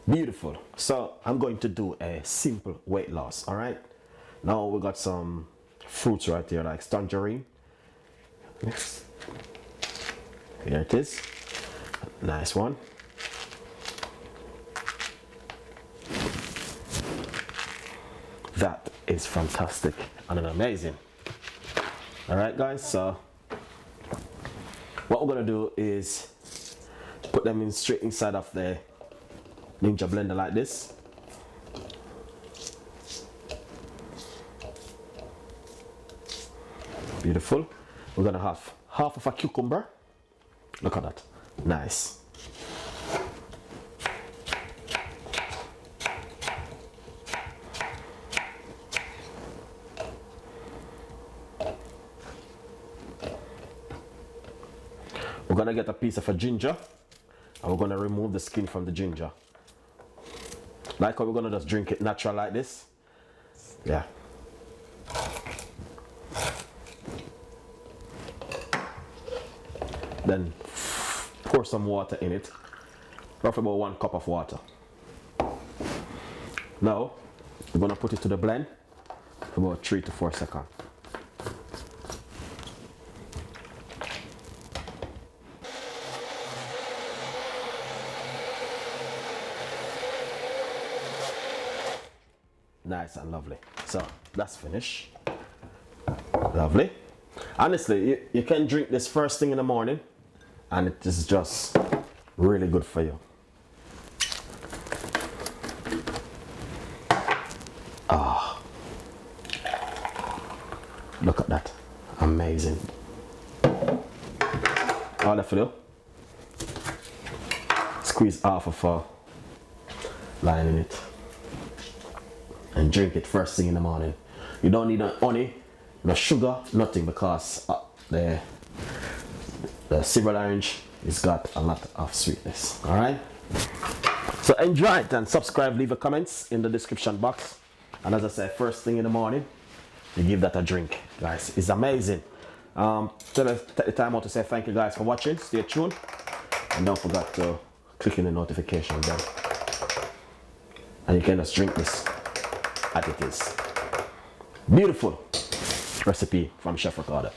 Beautiful. So I'm going to do a simple weight loss. All right. Now we got some fruits right here, like tangerine. Here it is. Nice one. That is fantastic and amazing. All right, guys. So what we're gonna do is put them in straight inside of the Ninja blender like this. Beautiful. We're gonna have half of a cucumber. Look at that. Nice. We're gonna get a piece of a ginger and we're gonna remove the skin from the ginger. Like how we're gonna just drink it natural like this. Yeah. Then pour some water in it, roughly about 1 cup of water. Now we're gonna put it to the blend for about 3 to 4 seconds. Nice and lovely. So that's finished. Lovely. Honestly, you can drink this first thing in the morning and it is just really good for you. Ah, look at that. Amazing. All I have to do, squeeze half of a line in it and drink it first thing in the morning. You don't need no honey, no sugar, nothing, because the silver orange has got a lot of sweetness. All right, so enjoy it and subscribe, leave a comments in the description box, and as I said, first thing in the morning you give that a drink, guys. It's amazing. Take the time out to say thank you guys for watching. Stay tuned and don't forget to click in the notification bell, and you can just drink this as it is. Beautiful recipe from Chef Ricardo.